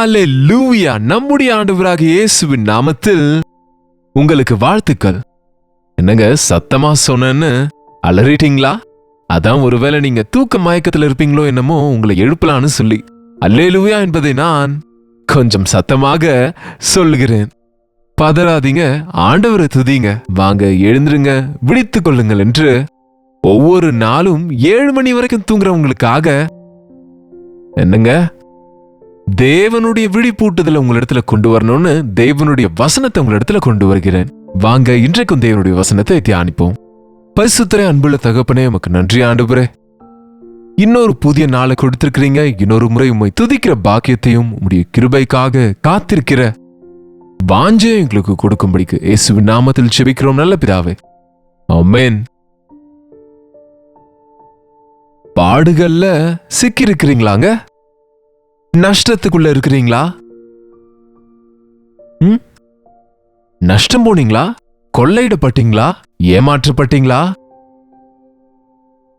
ஹல்லேலூயா! நம்முடைய ஆண்டவராகிய இயேசுவின் நாமத்தில் உங்களுக்கு வாழ்த்துக்கள். என்னங்க சத்தமா சொன்னேன்னு அலறிட்டீங்களா? அதான் ஒருவேளை நீங்க தூக்க மயக்கத்துல இருப்பீங்களோ என்னமோ உங்களை எழுப்பலான்னு சொல்லி ஹல்லேலூயா என்பதை நான் கொஞ்சம் சத்தமாக சொல்லுகிறேன். பதறாதீங்க, ஆண்டவரை துதிங்க, வாங்க எழுந்துருங்க, விழித்துக் கொள்ளுங்கள் என்று ஒவ்வொரு நாளும் 7 மணி வரைக்கும் தூங்குறவங்களுக்காக என்னங்க தேவனுடைய விழிப்பூட்டுதலை உங்களிடத்துல கொண்டு வரணும்னு தேவனுடைய வசனத்தை உங்களிடத்துல கொண்டு வருகிறேன். வாங்க இன்றைக்கும் தேவனுடைய வசனத்தை தியானிப்போம். பரிசுத்தரே, அன்புள்ள தகப்பனே, உமக்கு நன்றி ஆண்டவரே. இன்னொரு புதிய நாளை கொடுத்திருக்கிறீங்க. இன்னொரு முறை உம்மை துதிக்கிற பாக்கியத்தையும் உம்முடைய கிருபைக்காக காத்திருக்கிற வாஞ்சையை எங்களுக்கு கொடுக்கும்படிக்கு இயேசுவின் நாமத்தில் ஜெபிக்கிறோம் நல்ல பிதாவே, ஆமென். பாடுகள்ல சிக்கி இருக்கிறீங்களாங்க? நஷ்டத்துக்குள்ள இருக்கிறீங்களா? நஷ்டம் போனீங்களா? கொள்ளையிடப்பட்டீங்களா? ஏமாற்றப்பட்டீங்களா?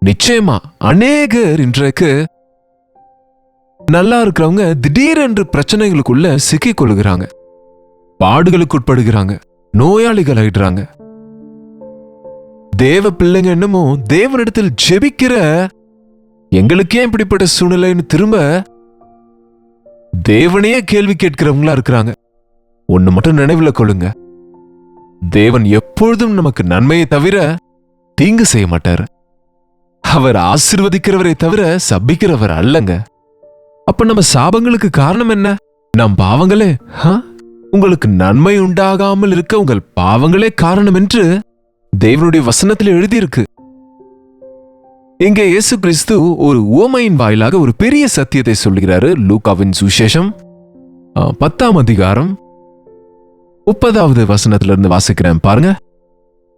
நிச்சயமா அநேகர் இன்றைக்கு நல்லா இருக்கிறவங்க திடீரென்று பிரச்சனைகளுக்குள்ள சிக்கிக் கொள்ளுகிறாங்க, பாடுகளுக்கு உட்படுகிறாங்க, நோயாளிகள் ஆயிடுறாங்க. தேவ பிள்ளைங்க என்னமோ தேவனிடத்தில் ஜெபிக்கிற எங்களுக்கே இப்படிப்பட்ட சூழ்நிலைன்னு திரும்ப தேவனையே கேள்வி கேட்கிறவங்களா இருக்கிறாங்க. ஒண்ணு மட்டும் நினைவுல கொள்ளுங்க, தேவன் எப்பொழுதும் நமக்கு நன்மையை தவிர தீங்கு செய்ய மாட்டார். அவர் ஆசீர்வதிக்கிறவரை தவிர சபிக்கிறவர் அல்லங்க. அப்ப நம்ம சாபங்களுக்கு காரணம் என்ன? நம் பாவங்களே. உங்களுக்கு நன்மை உண்டாகாமல் இருக்க உங்கள் பாவங்களே காரணம் என்று தேவனுடைய வசனத்தில் எழுதியிருக்கு. இங்கே இயேசு கிறிஸ்து ஒரு உவமையின் வாயிலாக ஒரு பெரிய சத்தியத்தை சொல்கிறாரு. லூக்காவின் சுவிசேஷம் 10ஆம் அதிகாரம் 30வது வசனத்திலிருந்து வாசிக்கிறேன் பாருங்க.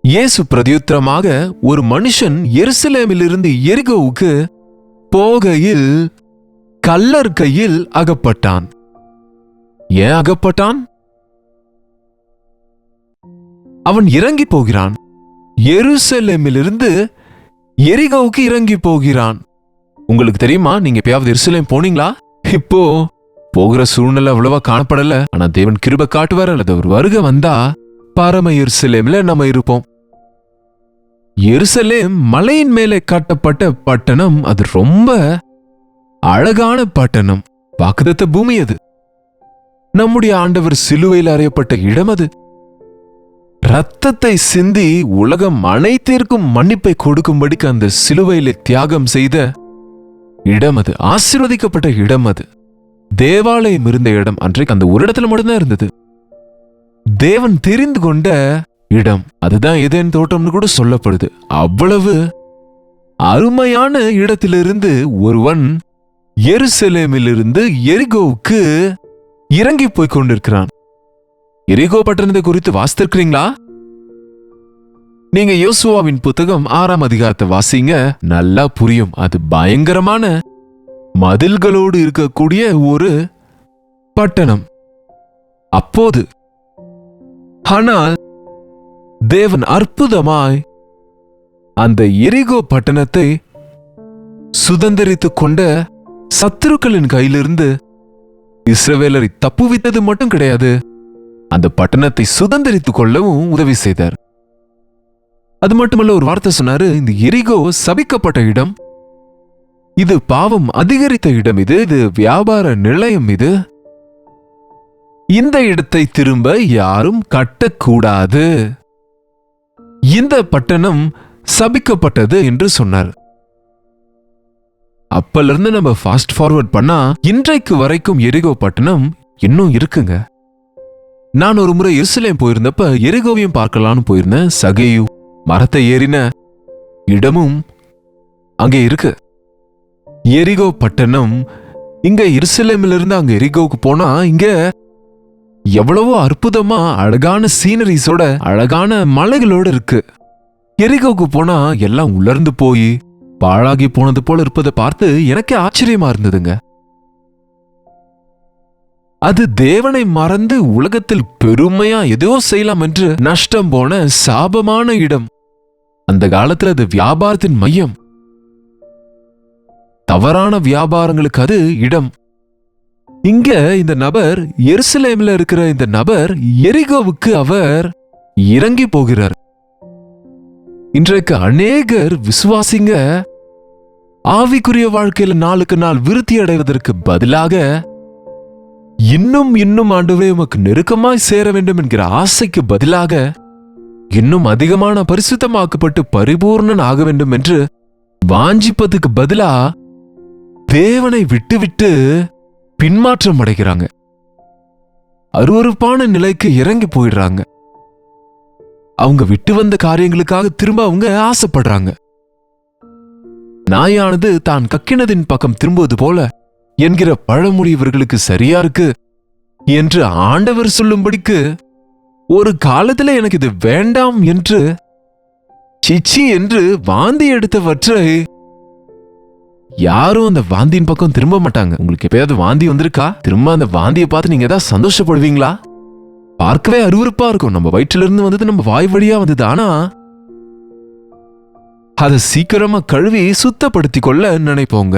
இயேசு பிரதியுத்தரமாக, ஒரு மனுஷன் எருசலேமிலிருந்து எரிகோவுக்கு போகையில் கள்ளர் கையில் அகப்பட்டான். ஏன் அகப்பட்டான்? அவன் இறங்கி போகிறான். எருசலேமிலிருந்து எரிகோவுக்கு இறங்கி போகிறான். உங்களுக்கு தெரியுமா, நீங்க எப்பயாவது எருசலேம் போனீங்களா? இப்போ போகிற சூழ்நிலை அவ்வளவா காணப்படல. ஆனா தேவன் கிருபை காட்டுவார், அல்லது ஒரு வருகை வந்தா பரம எருசலேம்ல நம்ம இருப்போம். எருசலேம் மலையின் மேலே கட்டப்பட்ட பட்டணம். அது ரொம்ப அழகான பட்டணம், வாக்குத்தத்த பூமி. அது நம்முடைய ஆண்டவர் சிலுவையில் அறையப்பட்ட இடம். அது ரத்தத்தை சிந்தி உலகம் அனைத்திற்கும் மன்னிப்பை கொடுக்கும்படிக்கு அந்த சிலுவையிலே தியாகம் செய்த இடம். அது ஆசீர்வதிக்கப்பட்ட இடம். அது தேவாலயம் இருந்த இடம். அன்றைக்கு அந்த ஒரு இடத்துல மட்டும்தான் இருந்தது. தேவன் தெரிந்து கொண்ட இடம். அதுதான் ஏதேன் தோட்டம்னு கூட சொல்லப்படுது. அவ்வளவு அருமையான இடத்திலிருந்து ஒருவன் எருசலேமிலிருந்து எரிகோவுக்கு இறங்கி போய் கொண்டிருக்கிறான். எரிகோ பட்டணத்தை குறித்து வாசித்திருக்கிறீங்களா? நீங்க யோசுவாவின் புத்தகம் 6ஆம் அதிகாரத்தை வாசிங்க, நல்லா புரியும். அது பயங்கரமான மதில்களோடு இருக்கக்கூடிய ஒரு பட்டணம் அப்போது. ஆனால் தேவன் அற்புதமாய் அந்த எரிகோ பட்டணத்தை சுதந்திரித்துக் கொண்ட சத்துருக்களின் கையிலிருந்து இஸ்ரவேலரை தப்புவித்தது மட்டும் கிடையாது, அந்த பட்டணத்தை சுதந்திரித்துக் கொள்ளவும் உதவி செய்தார். அது மட்டுமல்ல, ஒரு வார்த்தை சொன்னாரு, இந்த எரிகோ சபிக்கப்பட்ட இடம், இது பாவம் அதிகரித்த இடம், இது வியாபார நிலையம், இது இந்த இடத்தை திரும்ப யாரும் கட்டக்கூடாது, இந்த பட்டணம் சபிக்கப்பட்டது என்று சொன்னார். அப்பல இருந்து நம்ம ஃபாஸ்ட் ஃபார்வர்ட் பண்ணா இன்றைக்கு வரைக்கும் எரிகோ பட்டணம் இன்னும் இருக்குங்க. நான் ஒரு முறை எருசலேம் போயிருந்தப்ப எரிகோவையும் பார்க்கலான்னு போயிருந்தேன். சகேயு மரத்தை ஏறின இடமும் அங்கே இருக்கு. எரிகோ பட்டணம் இங்க எருசலேமிலிருந்து அங்க எரிகோவுக்கு போனா இங்க எவ்வளவோ அற்புதமா அழகான சீனரிஸோட அழகான மலைகளோட இருக்கு. எரிகோவுக்கு போனா எல்லாம் உலர்ந்து போய் பாழாகி போனது போல இருப்பதை பார்த்து எனக்கே ஆச்சரியமா இருந்ததுங்க. அது தேவனை மறந்து உலகத்தில் பெருமையா ஏதோ செய்யலாம் என்று நஷ்டம் போன சாபமான இடம். அந்த காலத்துல அது வியாபாரத்தின் மையம். தவறான வியாபாரங்களுக்கு அது இடம். இங்க இந்த நபர், எருசலேம்ல இருக்கிற இந்த நபர் எரிகோவுக்கு அவர் இறங்கி போகிறார். இன்றைக்கு அநேகர் விசுவாசிங்க ஆவிக்குரிய வாழ்க்கையில நாளுக்கு நாள் விருத்தி அடைவதற்கு பதிலாக இன்னும் இன்னும் ஆண்டவரே உமக்கு நெருக்கமாய் சேர வேண்டும் என்கிற ஆசைக்கு பதிலாக இன்னும் அதிகமான பரிசுத்தமாக்கப்பட்டு பரிபூர்ணன் ஆக வேண்டும் என்று வாஞ்சிப்பதுக்கு பதிலா தேவனை விட்டுவிட்டு பின்மாற்றம் அடைகிறாங்க. அருவருப்பான நிலைக்கு இறங்கி போயிடுறாங்க. அவங்க விட்டு வந்த காரியங்களுக்காக திரும்ப அவங்க ஆசைப்படுறாங்க. நாயானது தான் கக்கினதின் பக்கம் திரும்புவது போல என்கிற பழமொழி இவர்களுக்கு சரியா இருக்கு என்று ஆண்டவர் சொல்லும்படிக்கு ஒரு காலத்துல எனக்கு இது வேண்டாம் என்று சிச்சி என்று வாந்தி எடுத்தவற்றை யாரும் அந்த வாந்தியின் பக்கம் திரும்ப மாட்டாங்க. உங்களுக்கு எப்பயாவது வாந்தி வந்திருக்கா? திரும்ப அந்த வாந்தியை பார்த்து நீங்க ஏதாவது சந்தோஷப்படுவீங்களா? பார்க்கவே அருவருப்பா இருக்கும். நம்ம வயிற்றுல இருந்து வந்தது நம்ம வாய் வழியா வந்தது. ஆனா அதை சீக்கிரமா கழுவி சுத்தப்படுத்திக் கொள்ள நினைப்போங்க.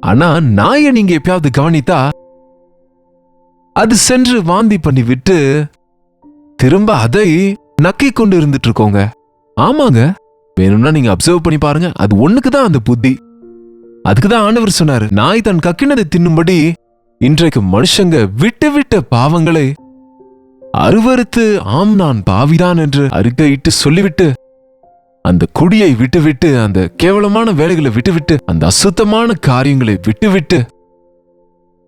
ஆனா நாயை நீங்க எப்பயாவது கவனித்தா அது சென்று வாந்தி பண்ணி விட்டு திரும்ப அதை நக்கி கொண்டு இருந்துட்டு இருக்கோங்க. ஆமாங்க, வேணும்னா நீங்க அப்சர்வ் பண்ணி பாருங்க. அது ஒண்ணுக்குதான் அந்த புத்தி. அதுக்குதான் ஆண்டவர் சொன்னாரு, நாய் தன் கக்கினதை தின்னும்படி இன்றைக்கு மனுஷங்க விட்டு விட்ட பாவங்களை அருவருத்து ஆம் நான் பாவிதான் என்று அறிக்கையிட்டு சொல்லிவிட்டு அந்த குடியை விட்டுவிட்டு அந்த கேவலமான வேலைகளை விட்டுவிட்டு அந்த அசுத்தமான காரியங்களை விட்டுவிட்டு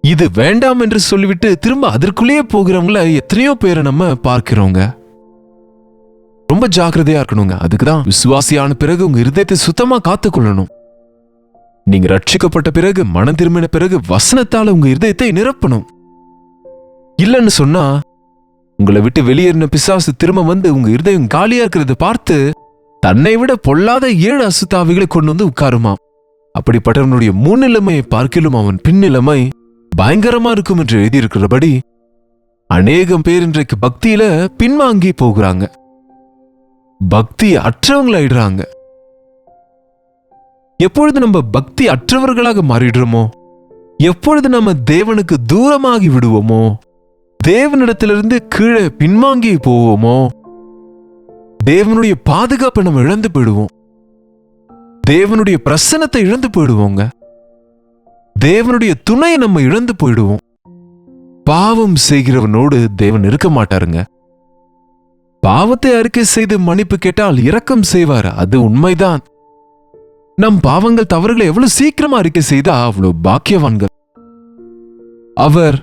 இது வேண்டாம் என்று சொல்லிவிட்டு திரும்ப அதற்குள்ளேயே போகிறவங்கள எத்தனையோ பேரை நம்ம பார்க்கிறோங்க. ரொம்ப ஜாக்கிரதையா இருக்கணுங்க. அதுக்குதான் விசுவாசியான பிறகு உங்க இருதயத்தை சுத்தமா காத்துக்கொள்ளணும். நீங்க ரட்சிக்கப்பட்ட பிறகு, மனம் திரும்பின பிறகு வசனத்தால உங்க இருதயத்தை நிரப்பணும். இல்லைன்னு சொன்னா உங்களை விட்டு வெளியேறின பிசாசு திரும்ப வந்து உங்க இருதயம் காலியா இருக்கிறத பார்த்து தன்னை விட பொல்லாத 7 அசுத்தாவிகளை கொண்டு வந்து உட்காருமாம். அப்படிப்பட்டவனுடைய முன்னிலைமையை பார்க்கிலும் அவன் பின்னிலைமை பயங்கரமா இருக்கும் என்று எழுதியிருக்கிறபடி அநேகம் பேர் இன்றைக்கு பக்தியில பின்வாங்கி போகிறாங்க. பக்தி அற்றவங்களாயிடுறாங்க. எப்பொழுது நம்ம பக்தி அற்றவர்களாக மாறிடுறோமோ, எப்பொழுது நம்ம தேவனுக்கு தூரமாகி விடுவோமோ, தேவனிடத்திலிருந்து கீழே பின்வாங்கி போவோமோ, தேவனுடைய பாதுகாப்பை நம்ம இழந்து போயிடுவோம். தேவனுடைய பிரசன்னத்தை இழந்து போயிடுவோங்க. தேவனுடைய துணையை நம்ம இழந்து போயிடுவோம். பாவம் செய்கிறவனோடு தேவன் இருக்க மாட்டாருங்க. பாவத்தை அறிக்கை செய்து மன்னிப்பு கேட்டால் இரக்கம் செய்வார். அது உண்மைதான். நம் பாவங்கள் தவறுகளை எவ்வளவு சீக்கிரமா அறிக்கை செய்தா அவ்வளவு பாக்கியவான்கள். அவர்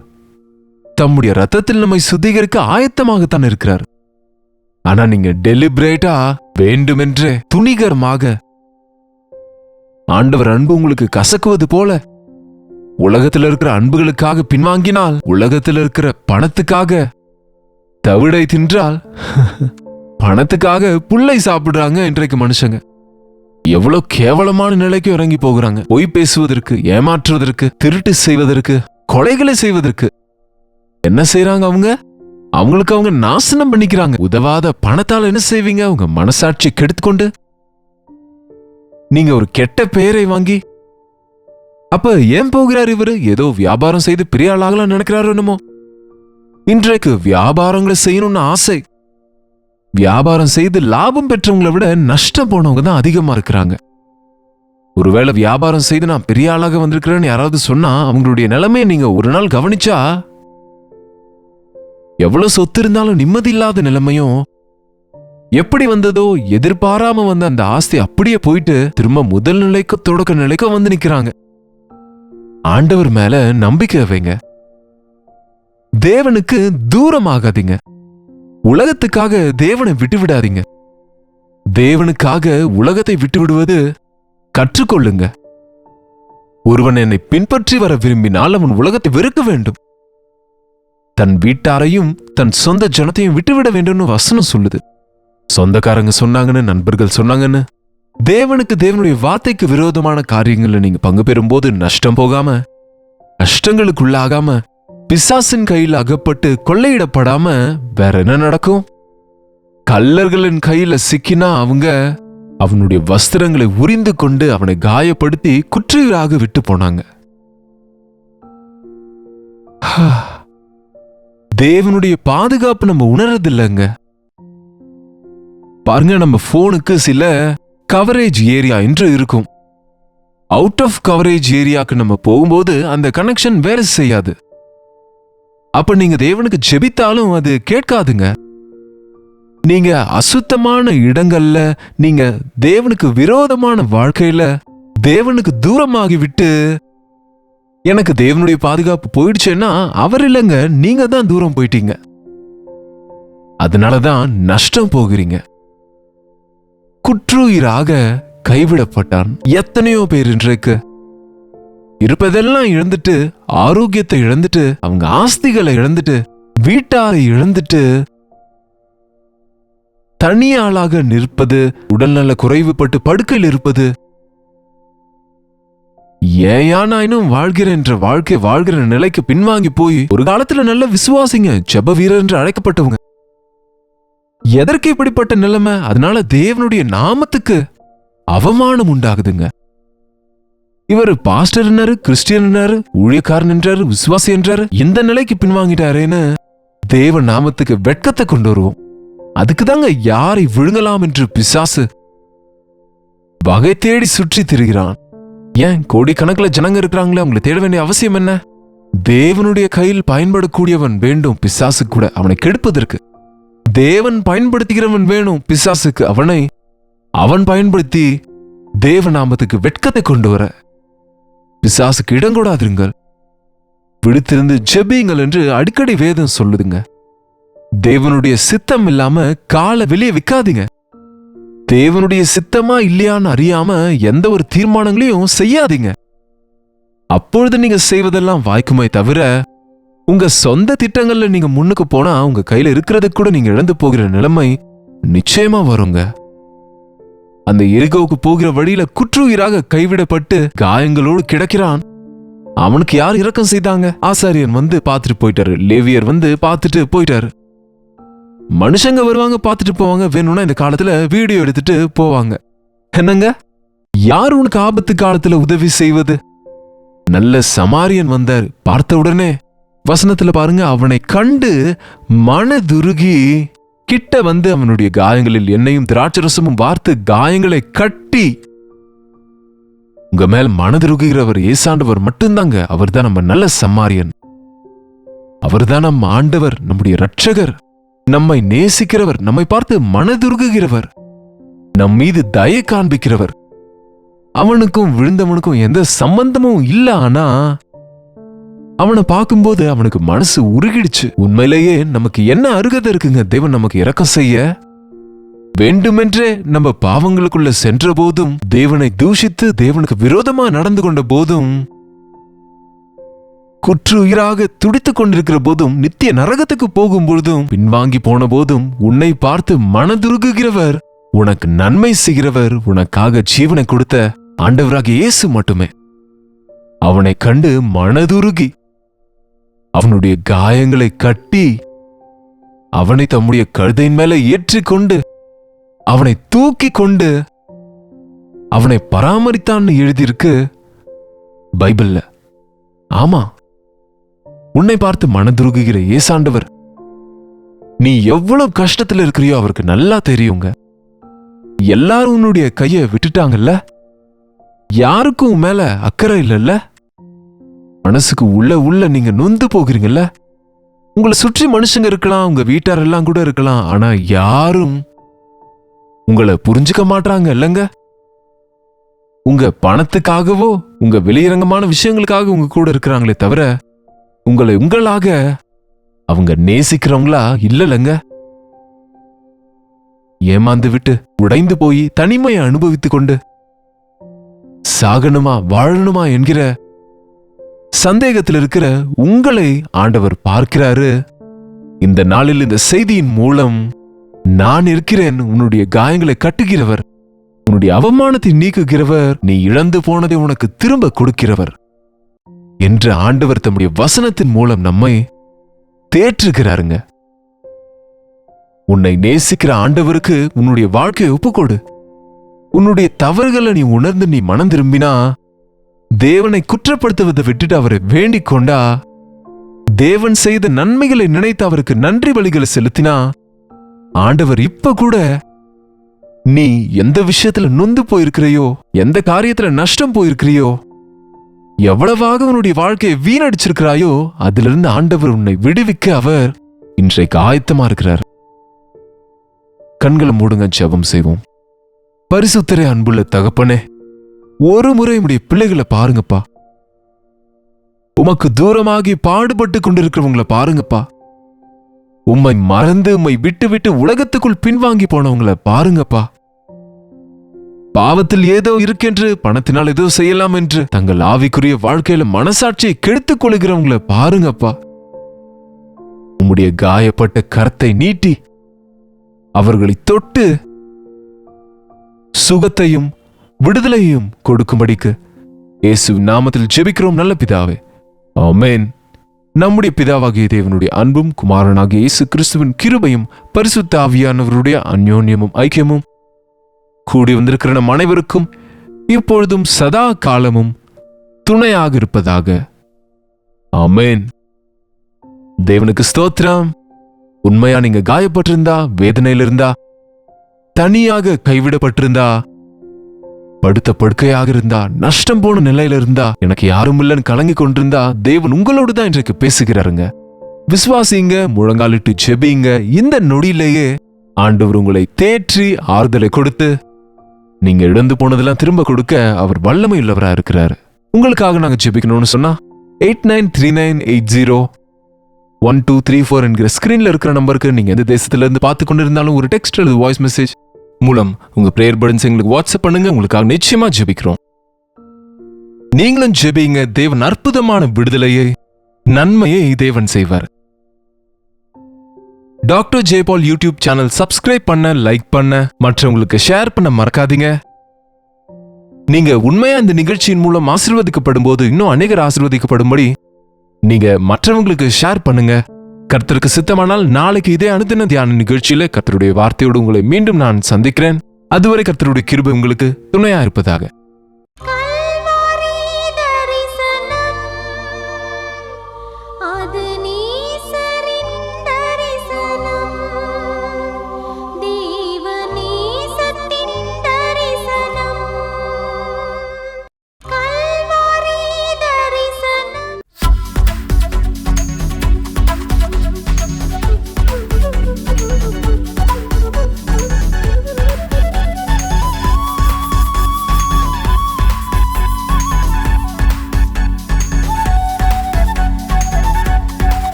தம்முடைய ரத்தத்தில் நம்மை சுத்திகரிக்க ஆயத்தமாகத்தான் இருக்கிறார். ஆனா நீங்க டெலிபரேட்டா வேண்டுமென்றே துணிகரமாக ஆண்டவர் அன்பு உங்களுக்கு கசக்குவது போல உலகத்தில் இருக்கிற அன்புகளுக்காக பின்வாங்கினால், உலகத்தில் இருக்கிற பணத்துக்காக தவிடை தின்றால் பணத்துக்காக புல்லை சாப்பிடுறாங்க இன்றைக்கு மனுஷங்க. எவ்வளவு கேவலமான நிலைக்கு இறங்கி போகிறாங்க. பொய் பேசுவதற்கு, ஏமாற்றுவதற்கு, திருட்டு செய்வதற்கு, கொலைகளை செய்வதற்கு. என்ன செய்யறாங்க அவங்க? அவங்களுக்கு அவங்க நாசனம் பண்ணிக்கிறாங்க. உதவாத பணத்தால் என்ன செய்வீங்க? உங்க மனசாட்சி கெடுத்துக்கொண்டு நீங்க ஒரு கெட்ட பெயரை வாங்கி, அப்ப ஏன் போகிறார் இவரு? ஏதோ வியாபாரம் செய்து பெரிய ஆளாகலாம் நினைக்கிறாரு என்னமோ. இன்றைக்கு வியாபாரங்களை செய்யணும்னு ஆசை. வியாபாரம் செய்து லாபம் பெற்றவங்களை விட நஷ்டம் போனவங்க தான் அதிகமா இருக்கிறாங்க. ஒருவேளை வியாபாரம் செய்து நான் பெரிய ஆளாக வந்திருக்கிறேன்னு யாராவது சொன்னா அவங்களுடைய நிலைமையை நீங்க ஒரு நாள் கவனிச்சா, எவ்வளவு சொத்து இருந்தாலும் நிம்மதி இல்லாத நிலைமையும், எப்படி வந்ததோ எதிர்பாராம வந்த அந்த ஆஸ்தி அப்படியே போயிட்டு திரும்ப முதல் நிலைக்கு தொடக்க நிலைக்கு வந்து நிக்கிறாங்க. ஆண்டவர் மேல நம்பிக்கை வைங்க. தேவனுக்கு தூரமாகாதீங்க. உலகத்துக்காக தேவனை விட்டு விடாதீங்க. தேவனுக்காக உலகத்தை விட்டு விடுவது கற்றுக்கொள்ளுங்க. ஒருவன் என்னை பின்பற்றி வர விரும்பினால் அவன் உலகத்தை வெறுக்க வேண்டும். தன் வீட்டாரையும் தன் சொந்த ஜனத்தையும் விட்டுவிட வேண்டும்னு வசனம் சொல்லுது. சொந்தக்காரங்க சொன்னாங்கன்னு, நண்பர்கள் சொன்னாங்கன்னு, தேவனுக்கு தேவனுடைய வார்த்தைக்கு விரோதமான காரியங்கள்ல நீங்க பங்கு பெறும்போது நஷ்டம் போகாம, நஷ்டங்களுக்குள்ளாகாம, பிசாசின் கையில் அகப்பட்டு கொள்ளையிடப்படாம வேற என்ன நடக்கும்? கள்ளர்களின் கையில சிக்கினா அவங்க அவனுடைய வஸ்திரங்களை உரிந்து கொண்டு அவனை காயப்படுத்தி குற்றியராக விட்டு போனாங்க. தேவனுடைய பாதுகாப்பு நம்ம உணர்றதில்லைங்க. பாருங்க, நம்ம போனுக்கு சில கவரேஜ் ஏரியா என்று இருக்கும். அவுட் ஆஃப் கவரேஜ் ஏரியாக்கு நம்ம போகும்போது அந்த கனெக்ஷன் வேலை செய்யாது. அப்ப நீங்க தேவனுக்கு ஜெபித்தாலும் அது கேட்காதுங்க. நீங்க அசுத்தமான இடங்கள்ல, நீங்க தேவனுக்கு விரோதமான வாழ்க்கையில தேவனுக்கு தூரமாகி விட்டு எனக்கு தேவனுடைய பாதுகாப்பு போயிடுச்சுன்னா அவர் இல்லைங்க, நீங்க தான் தூரம் போயிட்டீங்க. அதனாலதான் நஷ்டம் போகிறீங்க. குற்றுயிராக கைவிடப்பட்டான். எத்தனையோ பேர் இன்றைக்கு இருப்பதெல்லாம் இழந்துட்டு, ஆரோக்கியத்தை இழந்துட்டு, அவங்க ஆஸ்திகளை இழந்துட்டு, வீட்டாரை இழந்துட்டு, தனியாளாக நிற்பது, உடல்நல குறைவுபட்டு படுக்கையில் இருப்பது, ஏயானாயினும் வாழ்கிற என்ற வாழ்க்கை வாழ்கிற நிலைக்கு பின்வாங்கி போய் ஒரு காலத்துல நல்ல விசுவாசிங்க, ஜெப வீரர் என்று அழைக்கப்பட்டவங்க. எதற்கு இப்படிப்பட்ட நிலைமை? அதனால தேவனுடைய நாமத்துக்கு அவமானம் உண்டாகுதுங்க. இவர் பாஸ்டர் என்னாரு, கிறிஸ்டியன் என்னாரு, ஊழியக்காரன் என்றாரு, விசுவாசி என்றாரு, இந்த நிலைக்கு பின்வாங்கிட்டாரேன்னு தேவ நாமத்துக்கு வெட்கத்தை கொண்டு வருவோம். அதுக்குதாங்க யாரை விழுங்கலாம் என்று பிசாசு வகை தேடி சுற்றி திரிகிறான். ஏன் கோடிக்கணக்கில் ஜனங்க இருக்கிறாங்களே, அவங்களை தேட வேண்டிய அவசியம் என்ன? தேவனுடைய கையில் பயன்படக்கூடியவன் வேண்டும் பிசாசு கூட அவனை கெடுப்பதற்கு. தேவன் பயன்படுத்துகிறவன் வேணும் பிசாசுக்கு அவன் பயன்படுத்தி தேவ நாமத்துக்கு வெட்கத்தை கொண்டு வர. பிசாசுக்கு இடம் கூடாதுங்கள். விடுத்திருந்து ஜெபியுங்கள் என்று அடிக்கடி வேதம் சொல்லுதுங்க. தேவனுடைய சித்தம் இல்லாம காலை வெளியே விக்காதீங்க. தேவனுடைய சித்தமா இல்லையான்னு அறியாம எந்த ஒரு தீர்மானங்களையும் செய்யாதீங்க. அப்பொழுது நீங்க செய்வதெல்லாம் வாய்க்குமே தவிர, உங்க சொந்த திட்டங்கள்ல நீங்க முன்னுக்கு போனா உங்க கையில இருக்கிறது கூட நீங்க இழந்து போகிற நிலைமை நிச்சயமா வருங்க. அந்த எரிகோவுக்கு போகிற வழியில குற்றுயிராக கைவிடப்பட்டு காயங்களோடு கிடக்கிறான். அவனுக்கு யார் இரக்கம் செய்தாங்க? ஆசாரியன் வந்து பார்த்துட்டு போயிட்டாரு, லேவியர் வந்து பார்த்துட்டு போயிட்டாரு. மனுஷங்க வருவாங்க, பார்த்துட்டு போவாங்க, வேணும்னா இந்த காலத்துல வீடியோ எடுத்துட்டு போவாங்க. என்னங்க, யார் உனக்கு ஆபத்து காலத்துல உதவி செய்வது? நல்ல சமாரியன் வந்தார். பார்த்த உடனே வசனத்துல பாருங்க, அவனை கண்டு மனதுருகி கிட்ட வந்து அவனுடைய காயங்களில் எண்ணெயும் திராட்சரசமும் வார்த்து காயங்களை கட்டி. உங்க மேல் மனதுருகிறவர் ஏசாண்டவர் மட்டும்தாங்க. அவர் தான் நம்ம நல்ல சமாரியன். அவர் தான் நம்ம ஆண்டவர், நம்முடைய இரட்சகர், நம்மை நேசிக்கிறவர், நம்மை பார்த்து மனதுருகுகிறவர், நம் மீது தயை காண்பிக்கிறவர். அவனுக்கும் விழுந்தவனுக்கும் எந்த சம்பந்தமும் இல்ல. ஆனா அவனை பார்க்கும்போது அவனுக்கு மனசு உருகிடுச்சு. உண்மையிலேயே நமக்கு என்ன அருகதை இருக்குங்க தேவன் நமக்கு இரக்கம் செய்ய? வேண்டுமென்றே நம்ம பாவங்களுக்குள்ள சென்ற போதும், தேவனை தூஷித்து தேவனுக்கு விரோதமா நடந்து கொண்ட போதும், குற்றுயிராக துடித்துக் கொண்டிருக்கிற போதும், நித்திய நரகத்துக்கு போகும் பொழுதும், பின்வாங்கி போன போதும் உன்னை பார்த்து மனதுருகுகிறவர், உனக்கு நன்மை செய்கிறவர், உனக்காக ஜீவனை கொடுத்த ஆண்டவராகிய இயேசு மட்டுமே. அவனை கண்டு மனதுருகி அவனுடைய காயங்களை கட்டி அவனை தம்முடைய கழுதையின் மேல ஏற்றிக்கொண்டு அவனை தூக்கி கொண்டு அவனை பராமரித்தான்னு எழுதியிருக்கு பைபிள்ல. ஆமா, உன்னை பார்த்து மனதுருகுகிற ஏசாண்டவர், நீ எவ்வளவு கஷ்டத்துல இருக்கிறியோ அவருக்கு நல்லா தெரியுங்க. எல்லாரும் உன்னுடைய கைய விட்டுட்டாங்கல்ல, யாருக்கும் மேல அக்கறை இல்லைல்ல, மனசுக்கு உள்ள நீங்க நொந்து போகிறீங்கல்ல. உங்களை சுற்றி மனுஷங்க இருக்கலாம், உங்க வீட்டாரெல்லாம் கூட இருக்கலாம், ஆனா யாரும் உங்களை புரிஞ்சுக்க மாட்டாங்க இல்லங்க. உங்க பணத்துக்காகவோ உங்க வெளியரங்கமான விஷயங்களுக்காக உங்க கூட இருக்கிறாங்களே தவிர உங்களை உங்களாக அவங்க நேசிக்கிறவங்களா இல்லலங்க. ஏமாந்து விட்டு உடைந்து போய் தனிமையை அனுபவித்துக் கொண்டு சாகணுமா வாழணுமா என்கிற சந்தேகத்தில் இருக்கிற உங்களை ஆண்டவர் பார்க்கிறாரு. இந்த நாளில் இந்த செய்தியின் மூலம், நான் இருக்கிறேன், உன்னுடைய காயங்களை கட்டுகிறவர், உன்னுடைய அவமானத்தை நீக்குகிறவர், நீ இழந்து போனதை உனக்கு திரும்ப கொடுக்கிறவர் என்று ஆண்டவர் தம்முடைய வசனத்தின் மூலம் நம்மை தேற்றுகிறாருங்க. உன்னை நேசிக்கிற ஆண்டவருக்கு உன்னுடைய வாழ்க்கையை ஒப்புக்கொடு. உன்னுடைய தவறுகளை நீ உணர்ந்து நீ மனம் திரும்பினா, தேவனை குற்றப்படுத்துவதை விட்டுட்டு அவரை வேண்டிக் கொண்டா, தேவன் செய்த நன்மைகளை நினைத்து அவருக்கு நன்றி பலிகளை செலுத்தினா, ஆண்டவர் இப்ப கூட நீ எந்த விஷயத்துல நொந்து போயிருக்கிறையோ, எந்த காரியத்துல நஷ்டம் போயிருக்கிறியோ, எவ்வளவாக உன்னுடைய வாழ்க்கையை வீணடிச்சிருக்கிறாயோ, அதிலிருந்து ஆண்டவர் உன்னை விடுவிக்க அவர் இன்றைக்கு ஆயத்தமா இருக்கிறார். கண்களை மூடுங்க, ஜெபம் செய்வோம். பரிசுத்தரே, அன்புள்ள தகப்பனே, ஒரு முறை உடைய பிள்ளைகளை பாருங்கப்பா. உமக்கு தூரமாகி பாடுபட்டு கொண்டிருக்கிறவங்களை பாருங்கப்பா. உம்மை மறந்து உம்மை விட்டு விட்டு உலகத்துக்குள் பின்வாங்கி போனவங்களை பாருங்கப்பா. பாவத்தில் ஏதோ இருக்கென்று, பணத்தினால் ஏதோ செய்யலாம் என்று தங்கள் ஆவிக்குரிய வாழ்க்கையில மனசாட்சியை கெடுத்துக் கொள்கிறவங்களை பாருங்கப்பா. உம்முடைய காயப்பட்ட கரத்தை நீட்டி அவர்களை தொட்டு சுகத்தையும் விடுதலையும் கொடுக்கும்படிக்கு இயேசுவின் நாமத்தில் ஜெபிக்கிறோம் நல்ல பிதாவே, ஆமென். நம்முடைய பிதாவாகிய தேவனுடைய அன்பும் குமாரனாகிய இயேசு கிறிஸ்துவின் கிருபையும் பரிசுத்த ஆவியானவருடைய அந்யோன்யமும் ஐக்கியமும் கூடி வந்திருக்கிற நம் அனைவருக்கும் இப்பொழுதும் சதா காலமும் துணையாக இருப்பதாக, ஆமென். தேவனுக்கு ஸ்தோத்திரம். உண்மையா நீங்க காயப்பட்டிருந்தா, வேதனையில் இருந்தா, தனியாக கைவிடப்பட்டிருந்தா, படுத்த படுக்கையாக இருந்தா, நஷ்டம் போன நிலையில இருந்தா, எனக்கு யாரும் இல்லைன்னு கலங்கி கொண்டிருந்தா, தேவன் உங்களோடு தான் இன்றைக்கு பேசுகிறாருங்க. விசுவாசிங்க, முழங்காலிட்டு ஜெபிங்க. இந்த நொடியிலேயே ஆண்டவர் உங்களை தேற்றி ஆறுதலை கொடுத்து நீங்க இழந்து போனதெல்லாம் திரும்ப கொடுக்க அவர் வல்லமை உள்ளவரா இருக்கிறார். உங்களுக்காக நாங்க ஜெபிக்கணும்னு சொன்னா 8939801234 என்கிற ஸ்கிரீன்ல இருக்கிற நம்பருக்கு நீங்க எந்த தேசத்துல இருந்து பார்த்து கொண்டிருந்தாலும் ஒரு டெக்ஸ்ட் அல்லது வாய்ஸ் மெசேஜ் மூலம் உங்க பிரேயர் பர்டன்ஸ் எங்களுக்கு வாட்ஸ்அப் பண்ணுங்க. உங்களுக்காக நிச்சயமா ஜெபிக்கிறோம். நீங்களும் ஜெபிங்க. தேவன் அற்புதமான விடுதலையை, நன்மையை தேவன் செய்வார். Doctor Jayapal YouTube channel subscribe பண்ண, லைக் பண்ண, மற்றவங்களுக்கு ஷேர் பண்ண மறக்காதீங்க. நீங்க உண்மையா இந்த நிகழ்ச்சியின் மூலம் ஆசீர்வதிக்கப்படும் போது இன்னும் அநேகர் ஆசீர்வதிக்கப்படும்படி நீங்க மற்றவங்களுக்கு ஷேர் பண்ணுங்க. கர்த்தருக்கு சித்தமானால் நாளைக்கு இதே அனுதின தியான நிகழ்ச்சியில கர்த்தருடைய வார்த்தையோடு உங்களை மீண்டும் நான் சந்திக்கிறேன். அதுவரை கர்த்தருடைய கிருபை உங்களுக்கு துணையா இருப்பதாக.